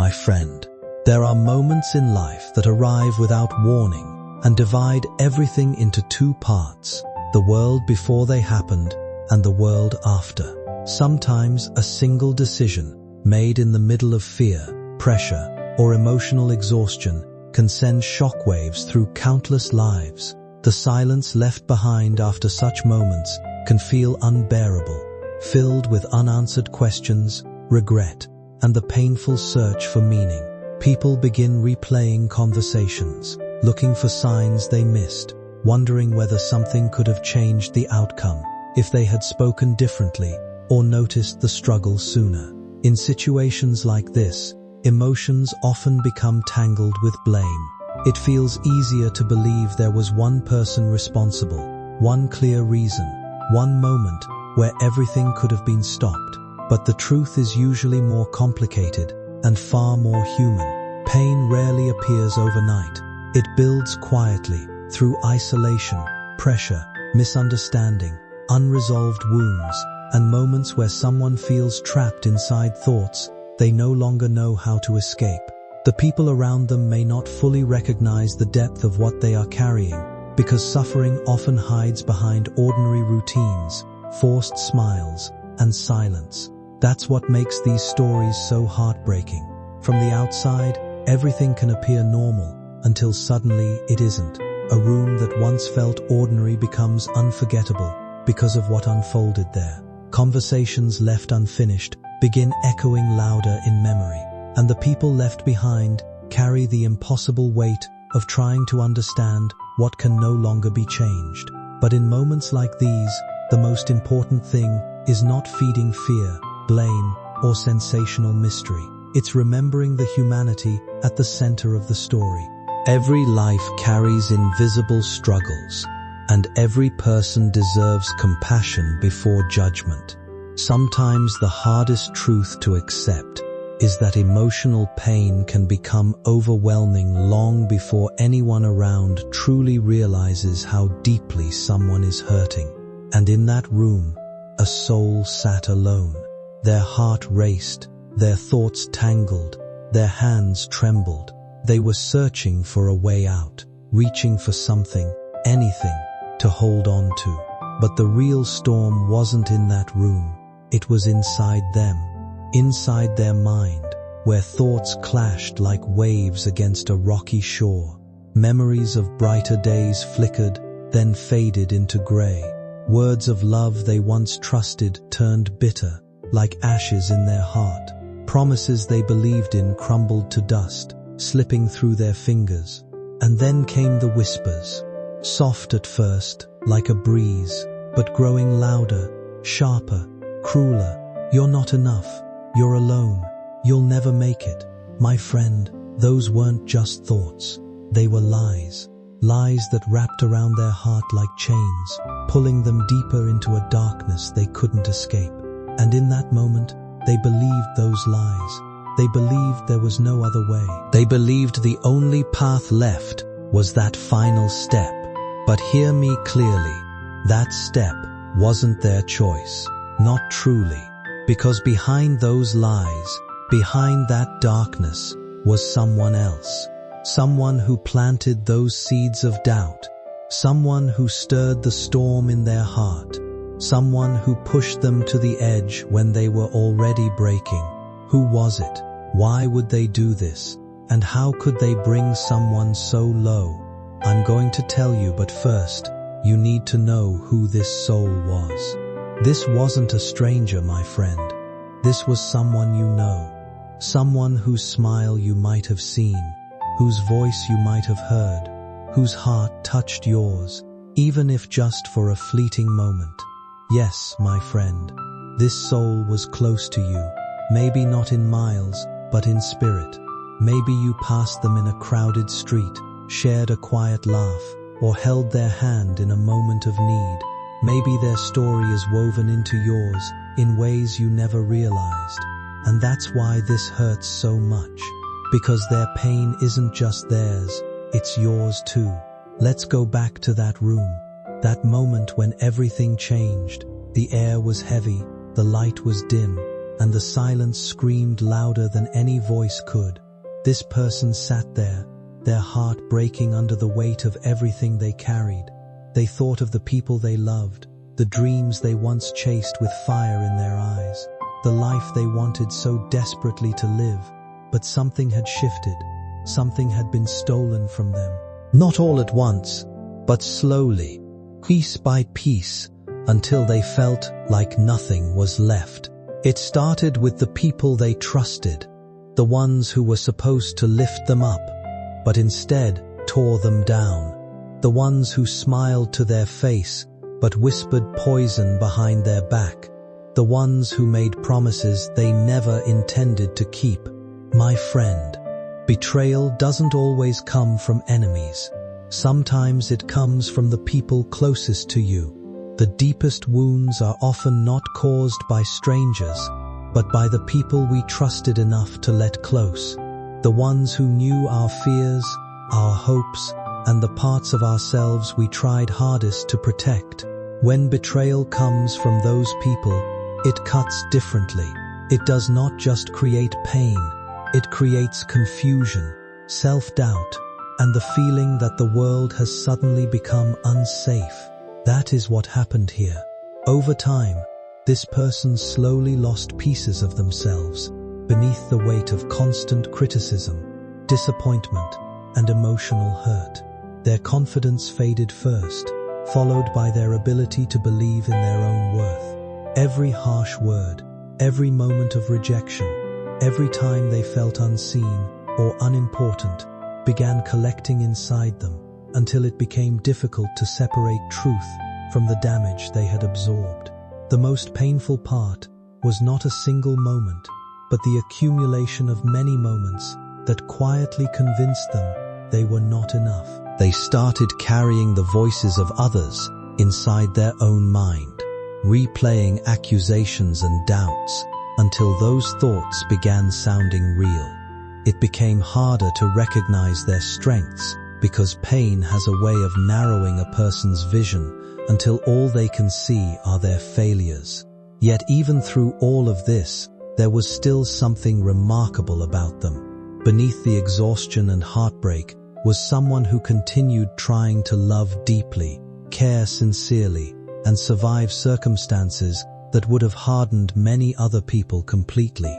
my friend. There are moments in life that arrive without warning and divide everything into two parts, the world before they happened and the world after. Sometimes a single decision made in the middle of fear, pressure, or emotional exhaustion can send shockwaves through countless lives. The silence left behind after such moments can feel unbearable, filled with unanswered questions, regret, and the painful search for meaning. People begin replaying conversations, looking for signs they missed, wondering whether something could have changed the outcome if they had spoken differently or noticed the struggle sooner. In situations like this, emotions often become tangled with blame. It feels easier to believe there was one person responsible, one clear reason, one moment where everything could have been stopped. But the truth is usually more complicated and far more human. Pain rarely appears overnight. It builds quietly through isolation, pressure, misunderstanding, unresolved wounds, and moments where someone feels trapped inside thoughts they no longer know how to escape. The people around them may not fully recognize the depth of what they are carrying, because suffering often hides behind ordinary routines, forced smiles, and silence. That's what makes these stories so heartbreaking. From the outside, everything can appear normal, until suddenly it isn't. A room that once felt ordinary becomes unforgettable because of what unfolded there. Conversations left unfinished begin echoing louder in memory, and the people left behind carry the impossible weight of trying to understand what can no longer be changed. But in moments like these, the most important thing is not feeding fear, blame, or sensational mystery. It's remembering the humanity at the center of the story. Every life carries invisible struggles, and every person deserves compassion before judgment. Sometimes the hardest truth to accept is that emotional pain can become overwhelming long before anyone around truly realizes how deeply someone is hurting. And in that room, a soul sat alone. Their heart raced, their thoughts tangled, their hands trembled. They were searching for a way out, reaching for something, anything, to hold on to. But the real storm wasn't in that room. It was inside them, inside their mind, where thoughts clashed like waves against a rocky shore. Memories of brighter days flickered, then faded into gray. Words of love they once trusted turned bitter, like ashes in their heart. Promises they believed in crumbled to dust, slipping through their fingers. And then came the whispers, soft at first, like a breeze, but growing louder, sharper, crueler. You're not enough. You're alone. You'll never make it. My friend, those weren't just thoughts. They were lies. Lies that wrapped around their heart like chains, pulling them deeper into a darkness they couldn't escape. And in that moment, they believed those lies. They believed there was no other way. They believed the only path left was that final step. But hear me clearly. That step wasn't their choice. Not truly. Because behind those lies, behind that darkness, was someone else. Someone who planted those seeds of doubt. Someone who stirred the storm in their heart. Someone who pushed them to the edge when they were already breaking. Who was it? Why would they do this? And how could they bring someone so low? I'm going to tell you, but first, you need to know who this soul was. This wasn't a stranger, my friend. This was someone you know. Someone whose smile you might have seen, whose voice you might have heard, whose heart touched yours, even if just for a fleeting moment. Yes, my friend, this soul was close to you, maybe not in miles, but in spirit. Maybe you passed them in a crowded street, shared a quiet laugh, or held their hand in a moment of need. Maybe their story is woven into yours in ways you never realized. And that's why this hurts so much. Because their pain isn't just theirs, it's yours too. Let's go back to that room. That moment when everything changed. The air was heavy, the light was dim, and the silence screamed louder than any voice could. This person sat there, their heart breaking under the weight of everything they carried. They thought of the people they loved, the dreams they once chased with fire in their eyes, the life they wanted so desperately to live. But something had shifted. Something had been stolen from them. Not all at once, but slowly, piece by piece, until they felt like nothing was left. It started with the people they trusted, the ones who were supposed to lift them up, but instead tore them down. The ones who smiled to their face, but whispered poison behind their back. The ones who made promises they never intended to keep. My friend, betrayal doesn't always come from enemies. Sometimes it comes from the people closest to you. The deepest wounds are often not caused by strangers, but by the people we trusted enough to let close. The ones who knew our fears, our hopes, and the parts of ourselves we tried hardest to protect. When betrayal comes from those people, it cuts differently. It does not just create pain, it creates confusion, self-doubt, and the feeling that the world has suddenly become unsafe. That is what happened here. Over time, this person slowly lost pieces of themselves beneath the weight of constant criticism, disappointment, and emotional hurt. Their confidence faded first, followed by their ability to believe in their own worth. Every harsh word, every moment of rejection, every time they felt unseen or unimportant, began collecting inside them until it became difficult to separate truth from the damage they had absorbed. The most painful part was not a single moment, but the accumulation of many moments that quietly convinced them they were not enough. They started carrying the voices of others inside their own mind, replaying accusations and doubts until those thoughts began sounding real. It became harder to recognize their strengths because pain has a way of narrowing a person's vision until all they can see are their failures. Yet even through all of this, there was still something remarkable about them. Beneath the exhaustion and heartbreak was someone who continued trying to love deeply, care sincerely, and survive circumstances that would have hardened many other people completely.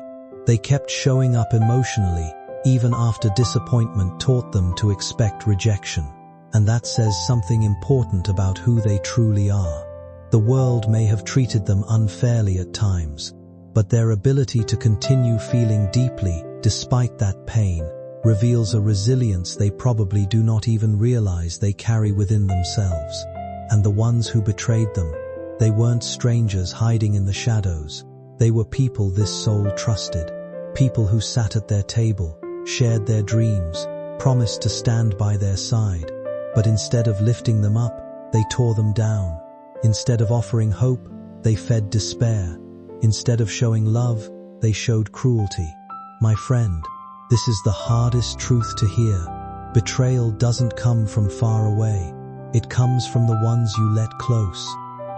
They kept showing up emotionally, even after disappointment taught them to expect rejection. And that says something important about who they truly are. The world may have treated them unfairly at times, but their ability to continue feeling deeply despite that pain reveals a resilience they probably do not even realize they carry within themselves. And the ones who betrayed them, they weren't strangers hiding in the shadows. They were people this soul trusted, people who sat at their table, shared their dreams, promised to stand by their side. But instead of lifting them up, they tore them down. Instead of offering hope, they fed despair. Instead of showing love, they showed cruelty. My friend, this is the hardest truth to hear. Betrayal doesn't come from far away. It comes from the ones you let close,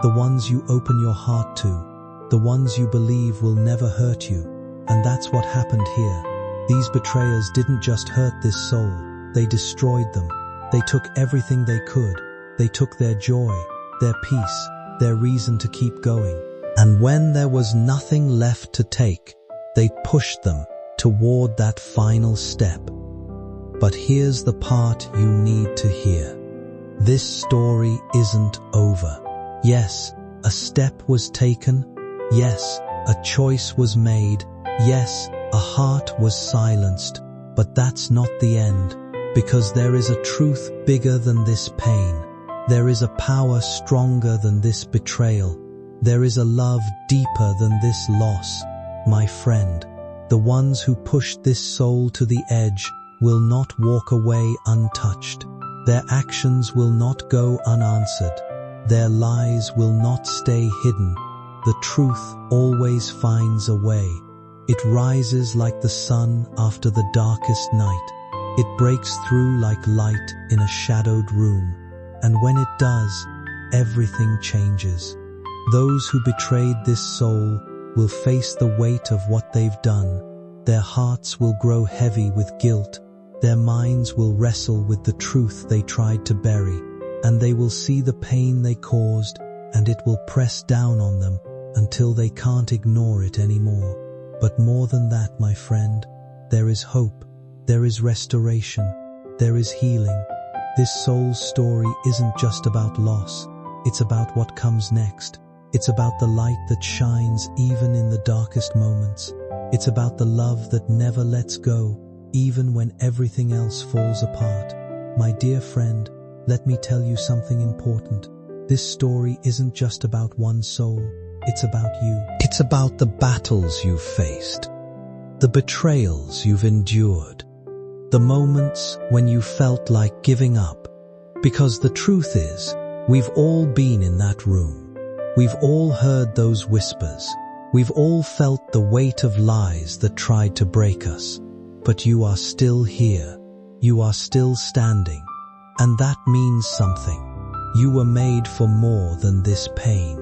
the ones you open your heart to, the ones you believe will never hurt you. And that's what happened here. These betrayers didn't just hurt this soul, they destroyed them. They took everything they could. They took their joy, their peace, their reason to keep going. And when there was nothing left to take, they pushed them toward that final step. But here's the part you need to hear. This story isn't over. Yes, a step was taken. Yes, a choice was made. Yes, a heart was silenced. But that's not the end. Because there is a truth bigger than this pain. There is a power stronger than this betrayal. There is a love deeper than this loss. My friend, the ones who pushed this soul to the edge will not walk away untouched. Their actions will not go unanswered. Their lies will not stay hidden. The truth always finds a way. It rises like the sun after the darkest night. It breaks through like light in a shadowed room, and when it does, everything changes. Those who betrayed this soul will face the weight of what they've done. Their hearts will grow heavy with guilt. Their minds will wrestle with the truth they tried to bury, and they will see the pain they caused, and it will press down on them until they can't ignore it anymore. But more than that, my friend, there is hope, there is restoration, there is healing. This soul's story isn't just about loss, it's about what comes next. It's about the light that shines even in the darkest moments. It's about the love that never lets go, even when everything else falls apart. My dear friend, let me tell you something important. This story isn't just about one soul, it's about you. It's about the battles you've faced, the betrayals you've endured, the moments when you felt like giving up. Because the truth is, we've all been in that room. We've all heard those whispers. We've all felt the weight of lies that tried to break us. But you are still here. You are still standing. And that means something. You were made for more than this pain.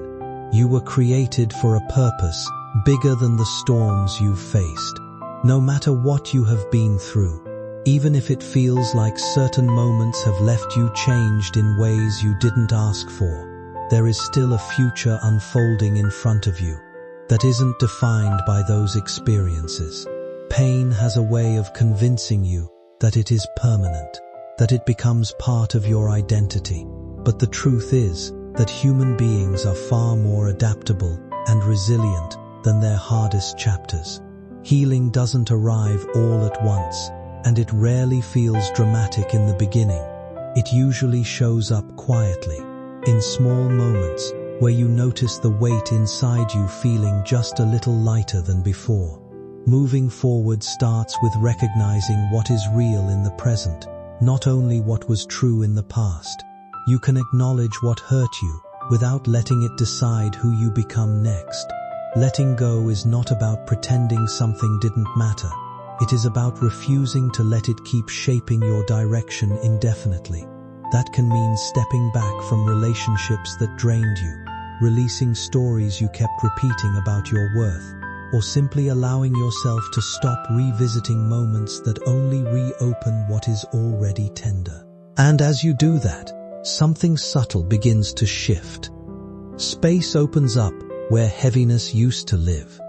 You were created for a purpose bigger than the storms you've faced. No matter what you have been through, even if it feels like certain moments have left you changed in ways you didn't ask for, there is still a future unfolding in front of you that isn't defined by those experiences. Pain has a way of convincing you that it is permanent, that it becomes part of your identity. But the truth is that human beings are far more adaptable and resilient than their hardest chapters. Healing doesn't arrive all at once, and it rarely feels dramatic in the beginning. It usually shows up quietly, in small moments where you notice the weight inside you feeling just a little lighter than before. Moving forward starts with recognizing what is real in the present, not only what was true in the past. You can acknowledge what hurt you without letting it decide who you become next. Letting go is not about pretending something didn't matter. It is about refusing to let it keep shaping your direction indefinitely. That can mean stepping back from relationships that drained you, releasing stories you kept repeating about your worth, or simply allowing yourself to stop revisiting moments that only reopen what is already tender. And as you do that, something subtle begins to shift. Space opens up where heaviness used to live.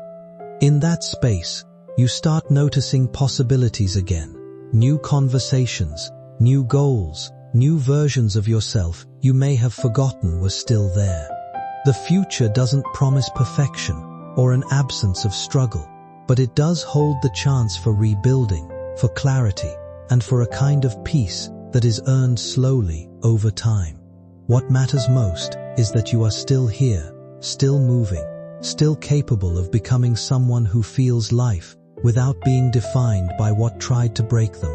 In that space, you start noticing possibilities again, new conversations, new goals, new versions of yourself you may have forgotten were still there. The future doesn't promise perfection or an absence of struggle, but it does hold the chance for rebuilding, for clarity, and for a kind of peace that is earned slowly over time. What matters most is that you are still here, still moving, still capable of becoming someone who feels life without being defined by what tried to break them.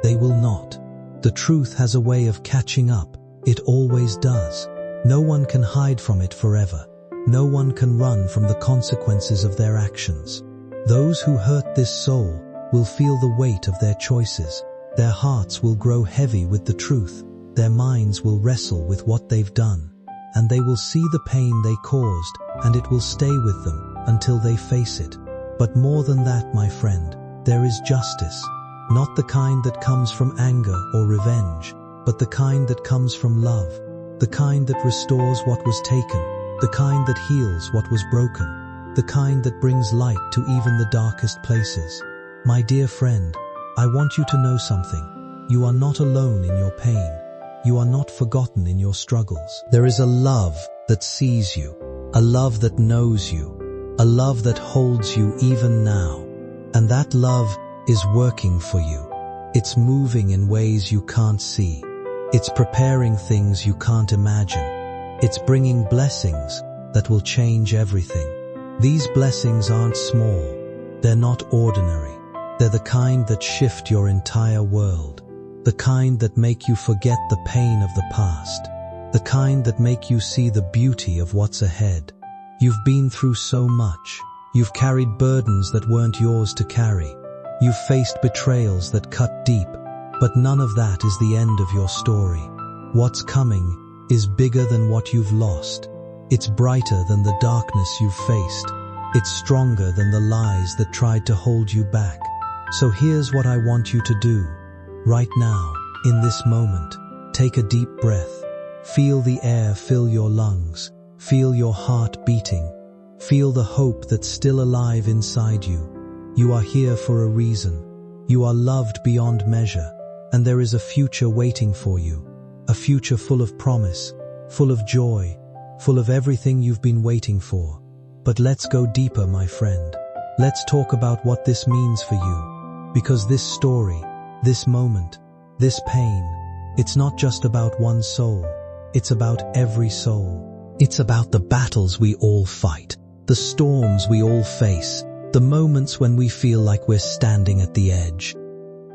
They will not. The truth has a way of catching up. It always does. No one can hide from it forever. No one can run from the consequences of their actions. Those who hurt this soul will feel the weight of their choices. Their hearts will grow heavy with the truth. Their minds will wrestle with what they've done. And they will see the pain they caused, and it will stay with them until they face it. But more than that, my friend, there is justice. Not the kind that comes from anger or revenge, but the kind that comes from love. The kind that restores what was taken. The kind that heals what was broken. The kind that brings light to even the darkest places. My dear friend, I want you to know something. You are not alone in your pain. You are not forgotten in your struggles. There is a love that sees you, a love that knows you, a love that holds you even now. And that love is working for you. It's moving in ways you can't see. It's preparing things you can't imagine. It's bringing blessings that will change everything. These blessings aren't small. They're not ordinary. They're the kind that shift your entire world. The kind that make you forget the pain of the past. The kind that make you see the beauty of what's ahead. You've been through so much. You've carried burdens that weren't yours to carry. You've faced betrayals that cut deep. But none of that is the end of your story. What's coming is bigger than what you've lost. It's brighter than the darkness you've faced. It's stronger than the lies that tried to hold you back. So here's what I want you to do. Right now, in this moment, take a deep breath. Feel the air fill your lungs. Feel your heart beating. Feel the hope that's still alive inside you. You are here for a reason. You are loved beyond measure, and there is a future waiting for you. A future full of promise, full of joy, full of everything you've been waiting for. But let's go deeper, my friend. Let's talk about what this means for you. Because this story, this moment, this pain, it's not just about one soul. It's about every soul. It's about the battles we all fight, the storms we all face, the moments when we feel like we're standing at the edge.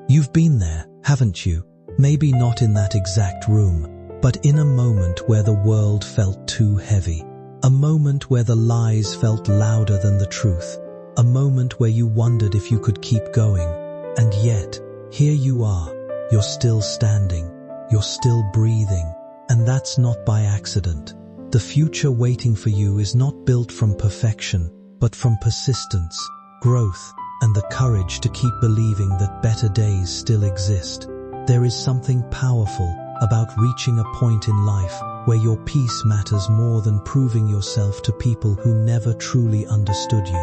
You've been there, haven't you? Maybe not in that exact room, but in a moment where the world felt too heavy. A moment where the lies felt louder than the truth. A moment where you wondered if you could keep going. And yet, here you are. You're still standing. You're still breathing. And that's not by accident. The future waiting for you is not built from perfection, but from persistence, growth, and the courage to keep believing that better days still exist. There is something powerful about reaching a point in life where your peace matters more than proving yourself to people who never truly understood you.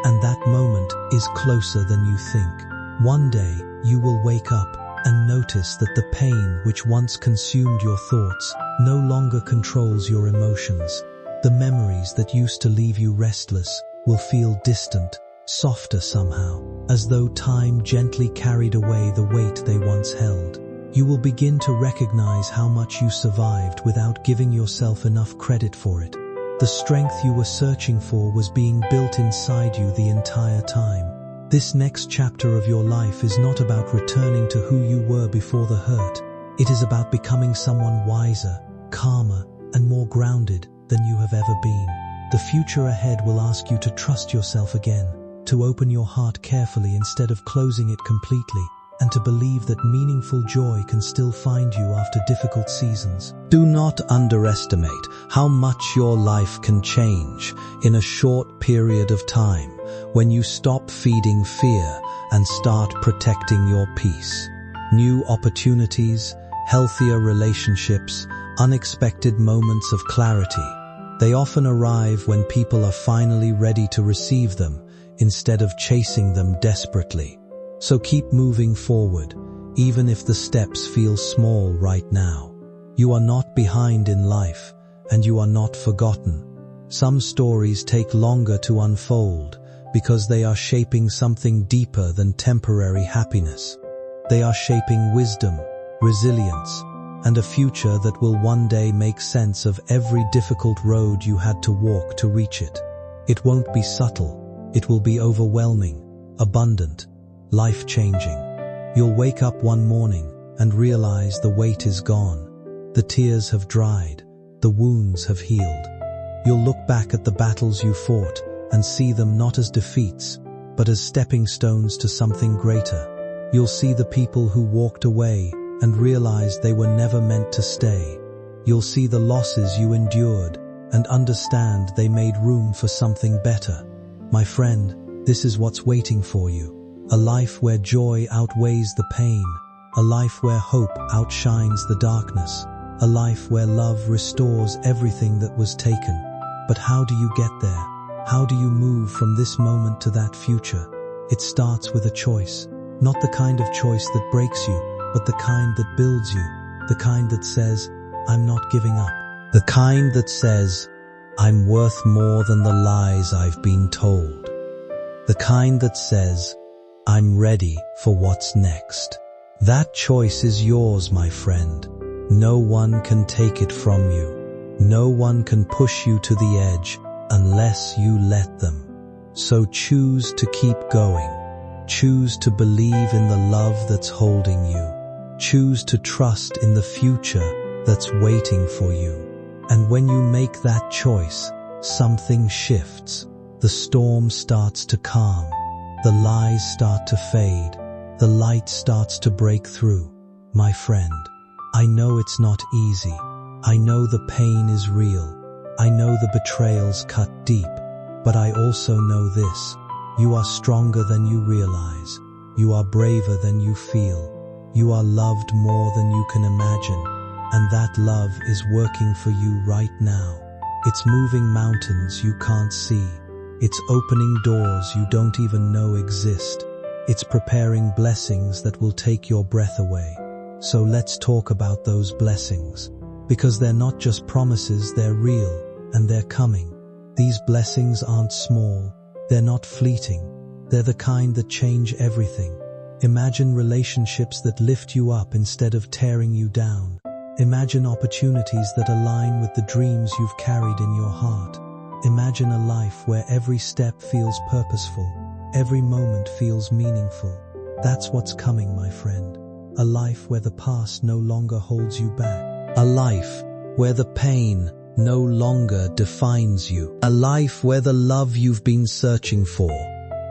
And that moment is closer than you think. One day, you will wake up and notice that the pain which once consumed your thoughts no longer controls your emotions. The memories that used to leave you restless will feel distant, softer somehow, as though time gently carried away the weight they once held. You will begin to recognize how much you survived without giving yourself enough credit for it. The strength you were searching for was being built inside you the entire time. This next chapter of your life is not about returning to who you were before the hurt. It is about becoming someone wiser, calmer, and more grounded than you have ever been. The future ahead will ask you to trust yourself again, to open your heart carefully instead of closing it completely, and to believe that meaningful joy can still find you after difficult seasons. Do not underestimate how much your life can change in a short period of time when you stop feeding fear and start protecting your peace. New opportunities, healthier relationships, unexpected moments of clarity. They often arrive when people are finally ready to receive them instead of chasing them desperately. So keep moving forward, even if the steps feel small right now. You are not behind in life, and you are not forgotten. Some stories take longer to unfold because they are shaping something deeper than temporary happiness. They are shaping wisdom, resilience, and a future that will one day make sense of every difficult road you had to walk to reach it. It won't be subtle. It will be overwhelming, abundant, life-changing. You'll wake up one morning and realize the weight is gone. The tears have dried. The wounds have healed. You'll look back at the battles you fought and see them not as defeats, but as stepping stones to something greater. You'll see the people who walked away and realized they were never meant to stay. You'll see the losses you endured and understand they made room for something better. My friend, this is what's waiting for you. A life where joy outweighs the pain. A life where hope outshines the darkness. A life where love restores everything that was taken. But how do you get there? How do you move from this moment to that future? It starts with a choice. Not the kind of choice that breaks you, but the kind that builds you. The kind that says, I'm not giving up. The kind that says, I'm worth more than the lies I've been told. The kind that says, I'm ready for what's next. That choice is yours, my friend. No one can take it from you. No one can push you to the edge unless you let them. So choose to keep going. Choose to believe in the love that's holding you. Choose to trust in the future that's waiting for you. And when you make that choice, something shifts. The storm starts to calm. The lies start to fade. The light starts to break through. My friend, I know it's not easy. I know the pain is real. I know the betrayals cut deep. But I also know this: you are stronger than you realize. You are braver than you feel. You are loved more than you can imagine. And that love is working for you right now. It's moving mountains you can't see. It's opening doors you don't even know exist. It's preparing blessings that will take your breath away. So let's talk about those blessings. Because they're not just promises, they're real, and they're coming. These blessings aren't small. They're not fleeting. They're the kind that change everything. Imagine relationships that lift you up instead of tearing you down. Imagine opportunities that align with the dreams you've carried in your heart. Imagine a life where every step feels purposeful, every moment feels meaningful. That's what's coming, my friend. A life where the past no longer holds you back. A life where the pain no longer defines you. A life where the love you've been searching for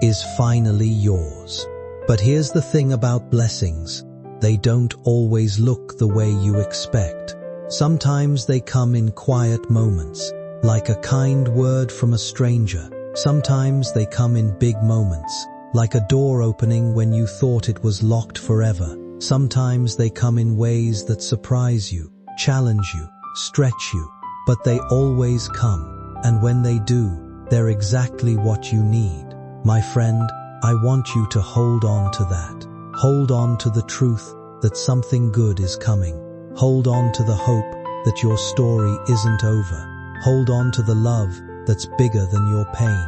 is finally yours. But here's the thing about blessings. They don't always look the way you expect. Sometimes they come in quiet moments, like a kind word from a stranger. Sometimes they come in big moments, like a door opening when you thought it was locked forever. Sometimes they come in ways that surprise you, challenge you, stretch you. But they always come, and when they do, they're exactly what you need. My friend, I want you to hold on to that. Hold on to the truth that something good is coming. Hold on to the hope that your story isn't over. Hold on to the love that's bigger than your pain.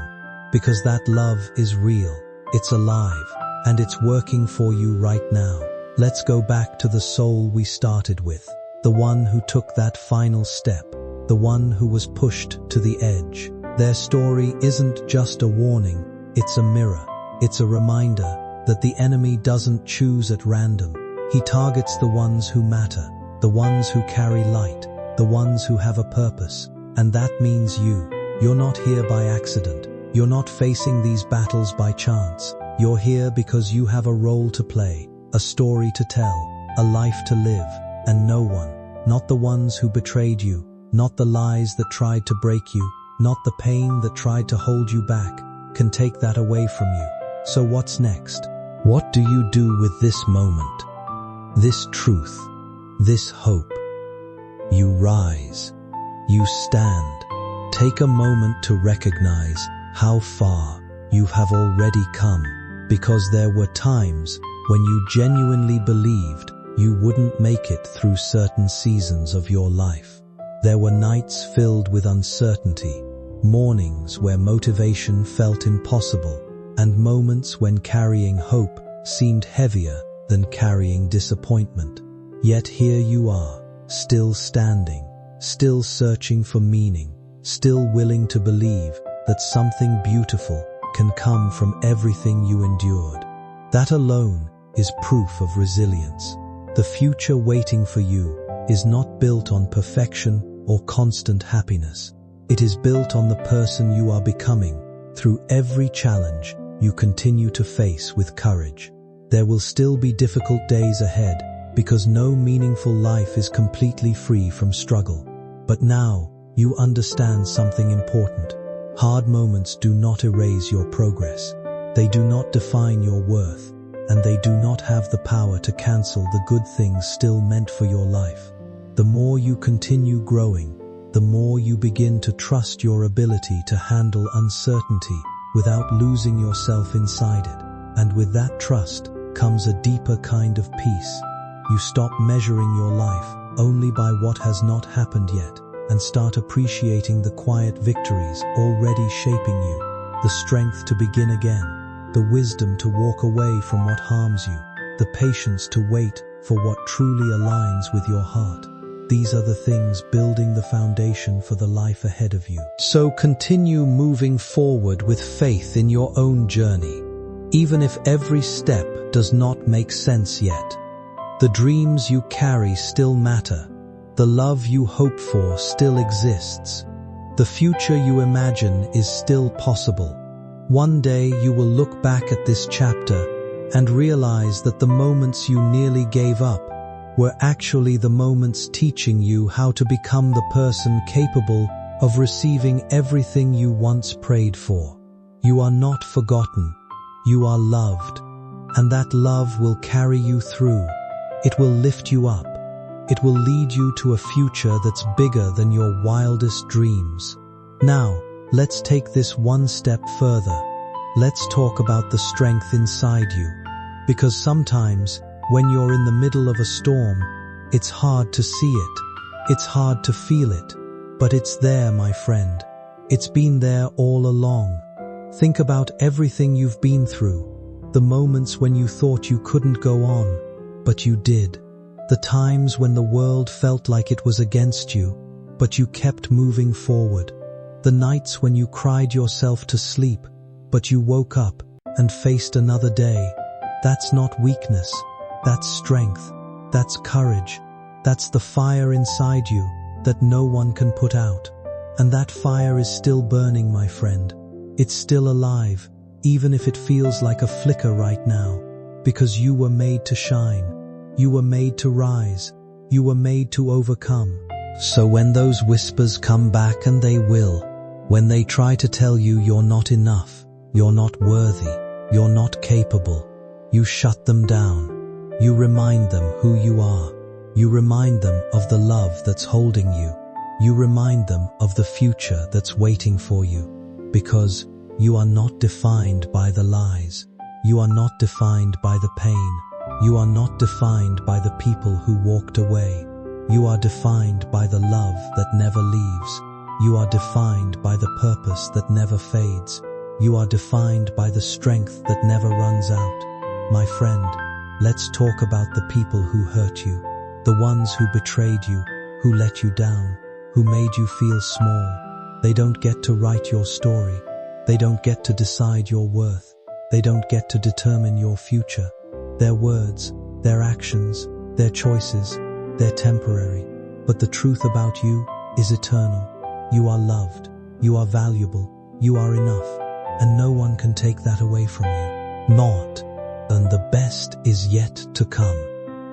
Because that love is real, it's alive, and it's working for you right now. Let's go back to the soul we started with, the one who took that final step, the one who was pushed to the edge. Their story isn't just a warning, it's a mirror. It's a reminder that the enemy doesn't choose at random. He targets the ones who matter, the ones who carry light, the ones who have a purpose. And that means you. You're not here by accident. You're not facing these battles by chance. You're here because you have a role to play, a story to tell, a life to live. And no one, not the ones who betrayed you, not the lies that tried to break you, not the pain that tried to hold you back, can take that away from you. So what's next? What do you do with this moment? This truth, this hope? You rise. You stand. Take a moment to recognize how far you have already come, because there were times when you genuinely believed you wouldn't make it through certain seasons of your life. There were nights filled with uncertainty, mornings where motivation felt impossible, and moments when carrying hope seemed heavier than carrying disappointment. Yet here you are, still standing, still searching for meaning, still willing to believe that something beautiful can come from everything you endured. That alone is proof of resilience. The future waiting for you is not built on perfection or constant happiness. It is built on the person you are becoming through every challenge you continue to face with courage. There will still be difficult days ahead because no meaningful life is completely free from struggle. But now you understand something important. Hard moments do not erase your progress. They do not define your worth, and they do not have the power to cancel the good things still meant for your life. The more you continue growing, the more you begin to trust your ability to handle uncertainty without losing yourself inside it. And with that trust comes a deeper kind of peace. You stop measuring your life only by what has not happened yet, and start appreciating the quiet victories already shaping you, the strength to begin again, the wisdom to walk away from what harms you, the patience to wait for what truly aligns with your heart. These are the things building the foundation for the life ahead of you. So continue moving forward with faith in your own journey, even if every step does not make sense yet. The dreams you carry still matter. The love you hope for still exists. The future you imagine is still possible. One day you will look back at this chapter and realize that the moments you nearly gave up were actually the moments teaching you how to become the person capable of receiving everything you once prayed for. You are not forgotten. You are loved. And that love will carry you through. It will lift you up. It will lead you to a future that's bigger than your wildest dreams. Now, let's take this one step further. Let's talk about the strength inside you. Because sometimes, when you're in the middle of a storm, it's hard to see it. It's hard to feel it. But it's there, my friend. It's been there all along. Think about everything you've been through. The moments when you thought you couldn't go on, but you did. The times when the world felt like it was against you, but you kept moving forward. The nights when you cried yourself to sleep, but you woke up and faced another day. That's not weakness. That's strength. That's courage. That's the fire inside you that no one can put out. And that fire is still burning, my friend. It's still alive, even if it feels like a flicker right now, because you were made to shine. You were made to rise. You were made to overcome. So when those whispers come back, and they will, when they try to tell you you're not enough, you're not worthy, you're not capable, you shut them down. You remind them who you are. You remind them of the love that's holding you. You remind them of the future that's waiting for you. Because you are not defined by the lies. You are not defined by the pain. You are not defined by the people who walked away. You are defined by the love that never leaves. You are defined by the purpose that never fades. You are defined by the strength that never runs out. My friend, let's talk about the people who hurt you, the ones who betrayed you, who let you down, who made you feel small. They don't get to write your story. They don't get to decide your worth. They don't get to determine your future. Their words, their actions, their choices, they're temporary. But the truth about you is eternal. You are loved. You are valuable. You are enough. And no one can take that away from you. Not. And the best is yet to come.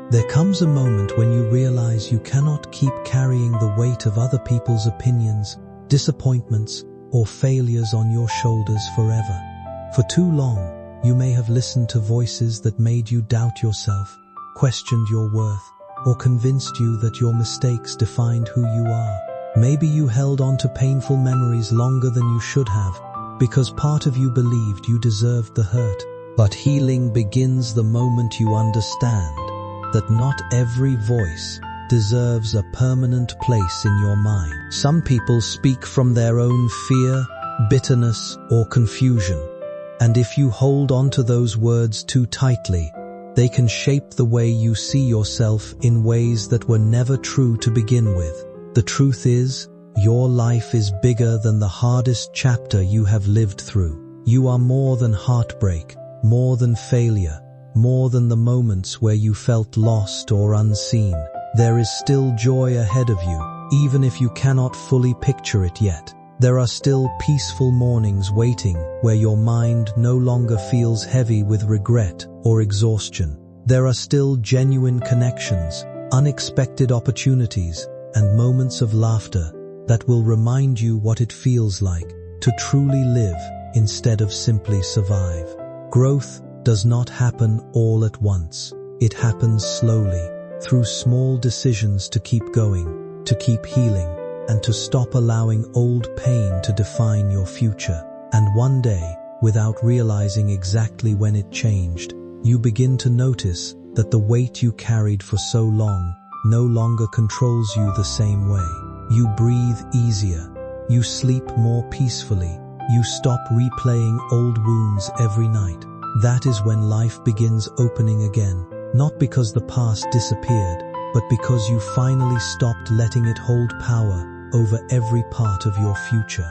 There comes a moment when you realize you cannot keep carrying the weight of other people's opinions, disappointments, or failures on your shoulders forever. For too long, you may have listened to voices that made you doubt yourself, questioned your worth, or convinced you that your mistakes defined who you are. Maybe you held on to painful memories longer than you should have, because part of you believed you deserved the hurt. But healing begins the moment you understand that not every voice deserves a permanent place in your mind. Some people speak from their own fear, bitterness, or confusion. And if you hold on to those words too tightly, they can shape the way you see yourself in ways that were never true to begin with. The truth is, your life is bigger than the hardest chapter you have lived through. You are more than heartbreak, more than failure, more than the moments where you felt lost or unseen. There is still joy ahead of you, even if you cannot fully picture it yet. There are still peaceful mornings waiting where your mind no longer feels heavy with regret or exhaustion. There are still genuine connections, unexpected opportunities, and moments of laughter that will remind you what it feels like to truly live instead of simply survive. Growth does not happen all at once. It happens slowly, through small decisions to keep going, to keep healing, and to stop allowing old pain to define your future. And one day, without realizing exactly when it changed, you begin to notice that the weight you carried for so long no longer controls you the same way. You breathe easier. You sleep more peacefully. You stop replaying old wounds every night. That is when life begins opening again, not because the past disappeared, but because you finally stopped letting it hold power over every part of your future.